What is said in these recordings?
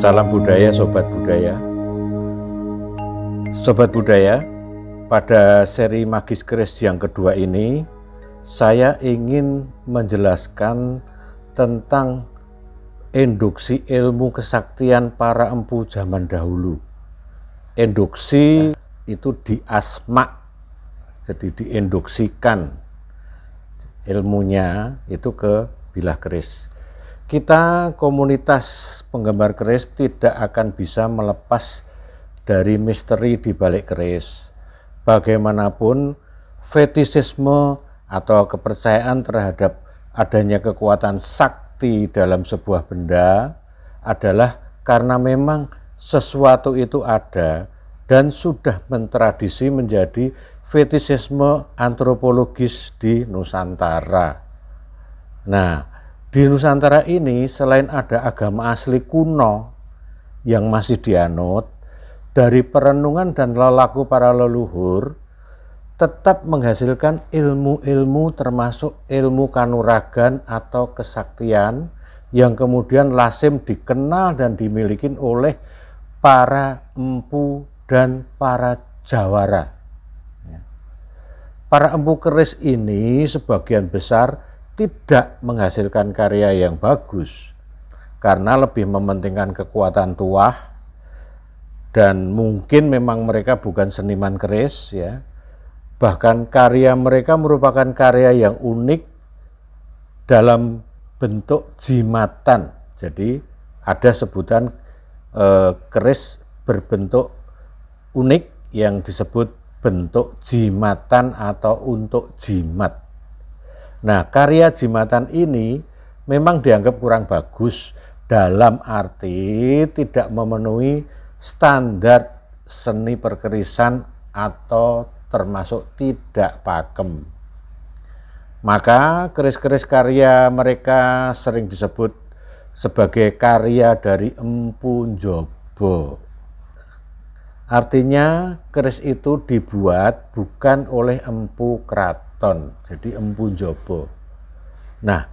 Salam budaya Sobat Budaya. Sobat Budaya, pada seri Magis Keris yang kedua ini saya ingin menjelaskan tentang induksi ilmu kesaktian para empu zaman dahulu. Induksi itu diasma, jadi diinduksikan ilmunya itu ke bilah keris. Kita komunitas penggemar keris tidak akan bisa melepas dari misteri di balik keris. Bagaimanapun fetisisme atau kepercayaan terhadap adanya kekuatan sakti dalam sebuah benda adalah karena memang sesuatu itu ada dan sudah mentradisi menjadi fetisisme antropologis di Nusantara. Nah, di Nusantara ini selain ada agama asli kuno yang masih dianut, dari perenungan dan lelaku para leluhur tetap menghasilkan ilmu-ilmu termasuk ilmu kanuragan atau kesaktian yang kemudian lazim dikenal dan dimiliki oleh para empu dan para jawara. Para empu keris ini sebagian besar tidak menghasilkan karya yang bagus karena lebih mementingkan kekuatan tuah, dan mungkin memang mereka bukan seniman keris ya. Bahkan karya mereka merupakan karya yang unik dalam bentuk jimatan. Jadi ada sebutan keris berbentuk unik yang disebut bentuk jimatan atau untuk jimat. Nah, karya jimatan ini memang dianggap kurang bagus dalam arti tidak memenuhi standar seni perkerisan atau termasuk tidak pakem. Maka keris-keris karya mereka sering disebut sebagai karya dari empu njaba. Artinya keris itu dibuat bukan oleh empu keraton, jadi empu njaba. Nah,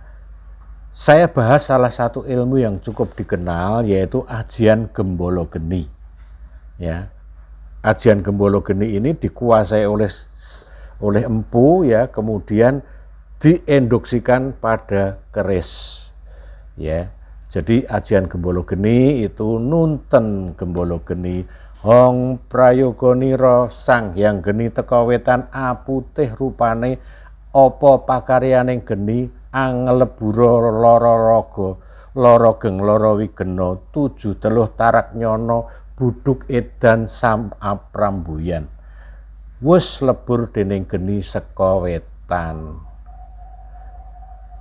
saya bahas salah satu ilmu yang cukup dikenal yaitu ajian gembolo geni. Ya, ajian gembolo geni ini dikuasai oleh empu ya, kemudian diinduksikan pada keris. Ya, jadi ajian gembolo geni itu nunten gembolo geni. Hong prayogoniro sang yang geni teka wetan aputih rupane opo pakaryaning geni angleburo loro raga loro geng loro wigena tujuh teluh tarak nyono buduk edan sam aprambuyan wus lebur dening geni seka wetan.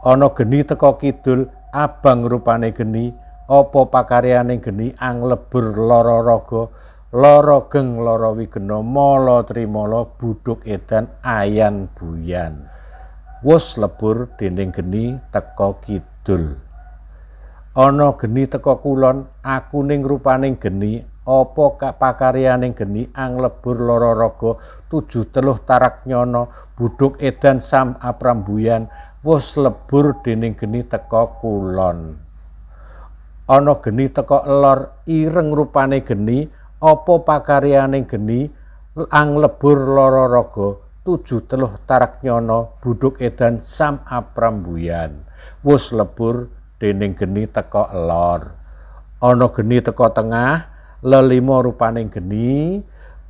Ana geni teka kidul abang rupane geni opo pakaryaning geni anglebur loro raga loro geng loro wigena mala trimala buduk edan ayan buyan wus lebur dening geni teka kidul. Ana geni teka kulon akuning rupaning geni apa pakaryaning geni anglebur loro raga tujuh teluh tarak nyono buduk edan sam aprambuyan wus lebur dening geni teka kulon. Ana geni teka lor ireng rupane geni apa pakaryaning geni anglebur loro raga tujuh teluh tarak nyono buduk edan sam aprambuyan wus lebur dening geni teka lor. Ana geni teka tengah lelima rupaning geni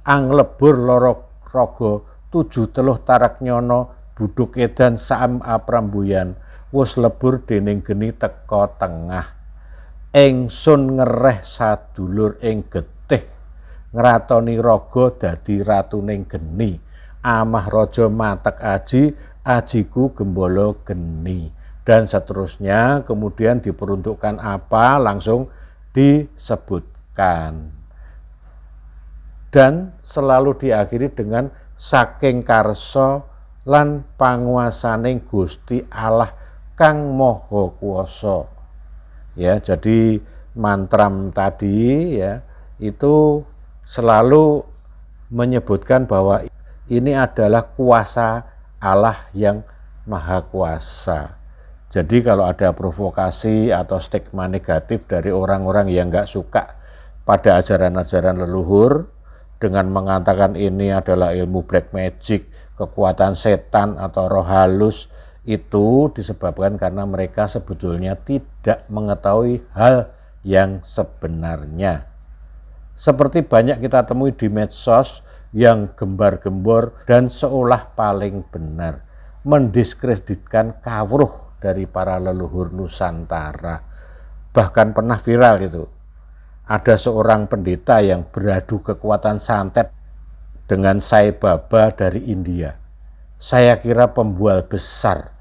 anglebur loro raga tujuh teluh tarak nyono buduk edan sam aprambuyan wus lebur dening geni teka tengah. Ingsun ngereh sadulur ing getih ngratoni raga dadi ratuning geni amah raja matek aji ajiku gembolo geni dan seterusnya. Kemudian diperuntukkan apa langsung disebutkan dan selalu diakhiri dengan saking karsa lan panguasaning Gusti Allah kang maha kuwasa. Ya, jadi mantram tadi ya itu selalu menyebutkan bahwa ini adalah kuasa Allah yang maha kuasa. Jadi kalau ada provokasi atau stigma negatif dari orang-orang yang nggak suka pada ajaran-ajaran leluhur dengan mengatakan ini adalah ilmu black magic, kekuatan setan atau roh halus, itu disebabkan karena mereka sebetulnya tidak mengetahui hal yang sebenarnya. Seperti banyak kita temui di medsos yang gembar-gembor dan seolah paling benar, mendiskreditkan kawruh dari para leluhur Nusantara. Bahkan pernah viral itu. Ada seorang pendeta yang beradu kekuatan santet dengan Sai Baba dari India. Saya kira pembual besar.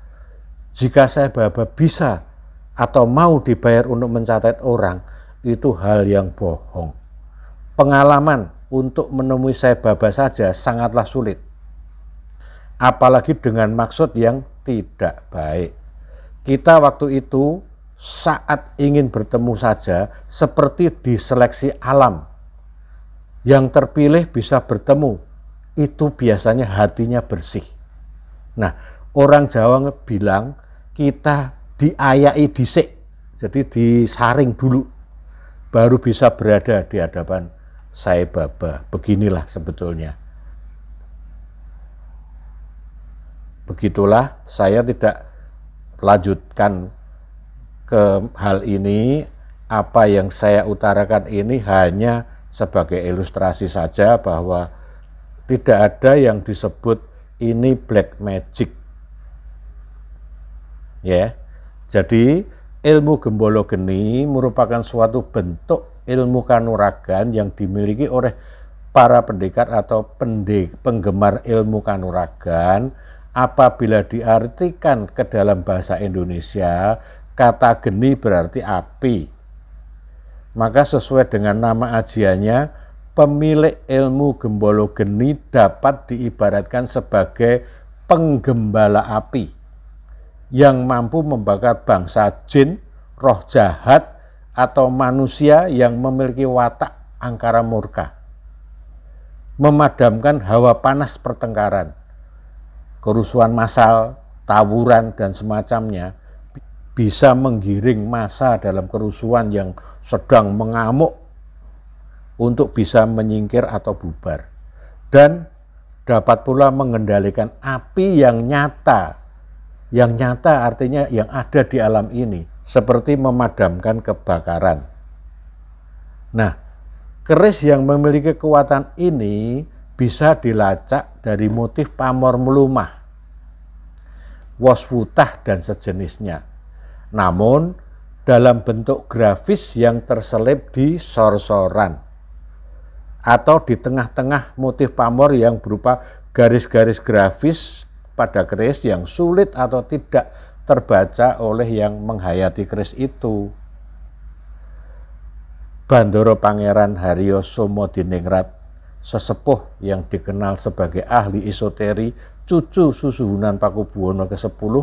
Jika Sai Baba bisa atau mau dibayar untuk mencatat orang, itu hal yang bohong. Pengalaman untuk menemui Sai Baba saja sangatlah sulit. Apalagi dengan maksud yang tidak baik. Kita waktu itu saat ingin bertemu saja seperti diseleksi alam. Yang terpilih bisa bertemu, itu biasanya hatinya bersih. Nah, orang Jawa bilang kita diayai dhisik, jadi disaring dulu, baru bisa berada di hadapan Sai Baba. Beginilah sebetulnya. Begitulah, saya tidak lanjutkan ke hal ini. Apa yang saya utarakan ini hanya sebagai ilustrasi saja bahwa tidak ada yang disebut ini black magic. Ya. Jadi ilmu gembolo geni merupakan suatu bentuk ilmu kanuragan yang dimiliki oleh para pendekar atau penggemar ilmu kanuragan. Apabila diartikan ke dalam bahasa Indonesia, kata geni berarti api. Maka sesuai dengan nama ajiannya, pemilik ilmu gembolo geni dapat diibaratkan sebagai penggembala api yang mampu membakar bangsa jin, roh jahat, atau manusia yang memiliki watak angkara murka. Memadamkan hawa panas pertengkaran, kerusuhan massal, tawuran, dan semacamnya, bisa menggiring massa dalam kerusuhan yang sedang mengamuk untuk bisa menyingkir atau bubar. Dan dapat pula mengendalikan api yang nyata. Yang nyata artinya yang ada di alam ini, seperti memadamkan kebakaran. Nah, keris yang memiliki kekuatan ini bisa dilacak dari motif pamor melumah, waswutah, dan sejenisnya. Namun dalam bentuk grafis yang terselip di sor-soran atau di tengah-tengah motif pamor yang berupa garis-garis grafis pada keris yang sulit atau tidak terbaca oleh yang menghayati keris itu. Bandara Pangeran Haryo Somodiningrat, sesepuh yang dikenal sebagai ahli esoteri, cucu Susuhunan Pakubuwono ke-10,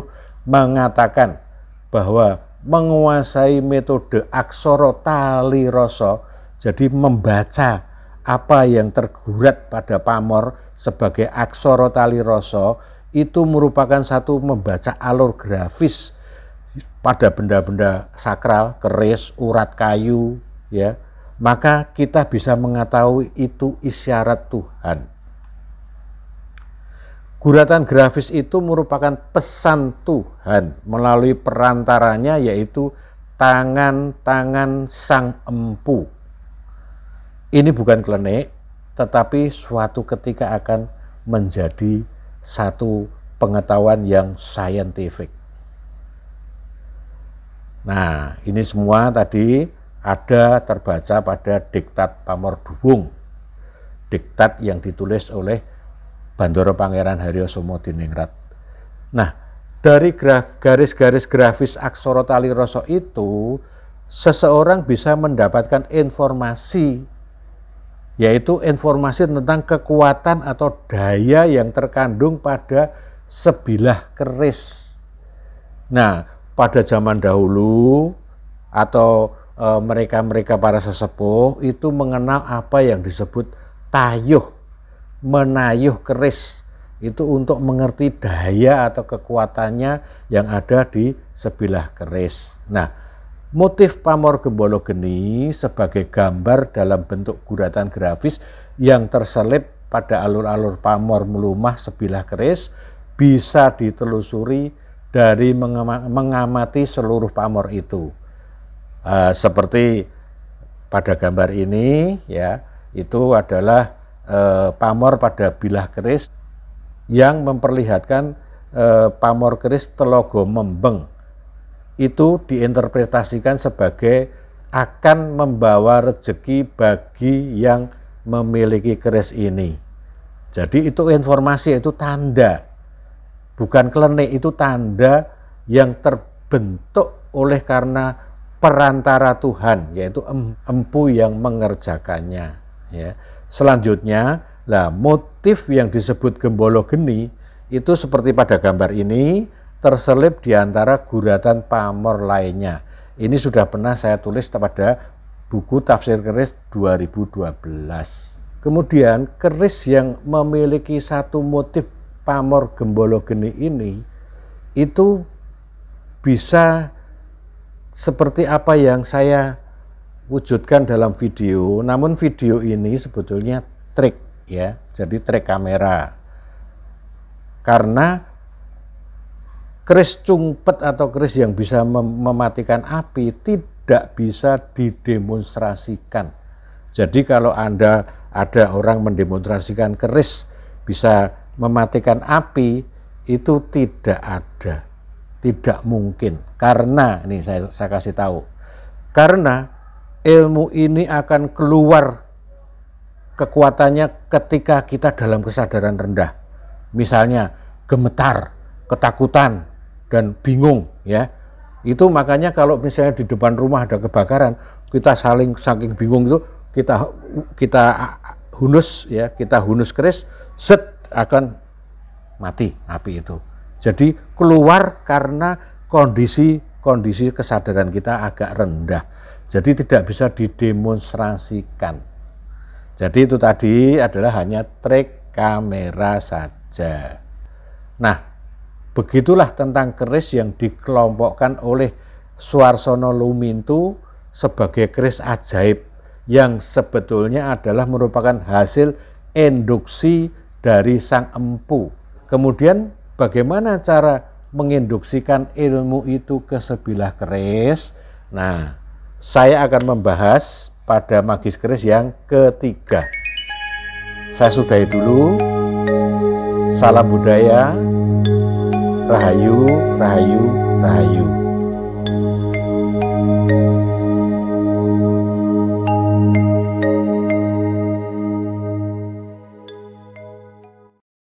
mengatakan bahwa menguasai metode aksara tali rasa, jadi membaca apa yang tergurat pada pamor sebagai aksara tali rasa, itu merupakan satu membaca alur grafis pada benda-benda sakral, keris, urat kayu, ya. Maka kita bisa mengetahui itu isyarat Tuhan. Guratan grafis itu merupakan pesan Tuhan melalui perantaranya, yaitu tangan-tangan Sang Empu. Ini bukan klenik, tetapi suatu ketika akan menjadi satu pengetahuan yang saintifik. Nah, ini semua tadi ada terbaca pada diktat Pamor Duwung, diktat yang ditulis oleh Bandara Pangeran Haryo Somodiningrat. Nah, dari garis-garis grafis aksara tali rasa itu, seseorang bisa mendapatkan informasi, yaitu informasi tentang kekuatan atau daya yang terkandung pada sebilah keris. Nah, pada zaman dahulu atau mereka-mereka para sesepuh itu mengenal apa yang disebut tayuh, menayuh keris itu untuk mengerti daya atau kekuatannya yang ada di sebilah keris. Nah, motif pamor gembolo geni sebagai gambar dalam bentuk guratan grafis yang terselip pada alur-alur pamor melumah sebilah keris bisa ditelusuri dari mengamati seluruh pamor itu. Seperti pada gambar ini ya, itu adalah pamor pada bilah keris yang memperlihatkan pamor keris telogo membeng. Itu diinterpretasikan sebagai akan membawa rezeki bagi yang memiliki keris ini. Jadi itu informasi, itu tanda, bukan klenik, itu tanda yang terbentuk oleh karena perantara Tuhan, yaitu empu yang mengerjakannya. Ya. Selanjutnya, motif yang disebut gembolo geni itu seperti pada gambar ini terselip di antara guratan pamor lainnya. Ini sudah pernah saya tulis pada buku Tafsir Keris 2012. Kemudian keris yang memiliki satu motif pamor gembolo geni ini itu bisa seperti apa yang saya wujudkan dalam video, namun video ini sebetulnya trik ya, jadi trik kamera. Karena keris cungpet atau keris yang bisa mematikan api tidak bisa didemonstrasikan. Jadi kalau ada orang mendemonstrasikan keris bisa mematikan api, itu tidak ada, tidak mungkin. Karena ini saya kasih tahu, karena ilmu ini akan keluar kekuatannya ketika kita dalam kesadaran rendah. Misalnya gemetar, ketakutan, dan bingung ya. Itu makanya kalau misalnya di depan rumah ada kebakaran, kita saking bingung itu kita hunus ya, kita hunus keris, set akan mati api itu. Jadi keluar karena kondisi kesadaran kita agak rendah. Jadi tidak bisa didemonstrasikan. Jadi itu tadi adalah hanya trik kamera saja. Nah, begitulah tentang keris yang dikelompokkan oleh Suarsono Lumintu sebagai keris ajaib yang sebetulnya adalah merupakan hasil induksi dari sang empu. Kemudian bagaimana cara menginduksikan ilmu itu ke sebilah keris? Nah, saya akan membahas pada magis keris yang ketiga. Saya sudahi dulu. Salam budaya. Rahayu, rahayu, rahayu.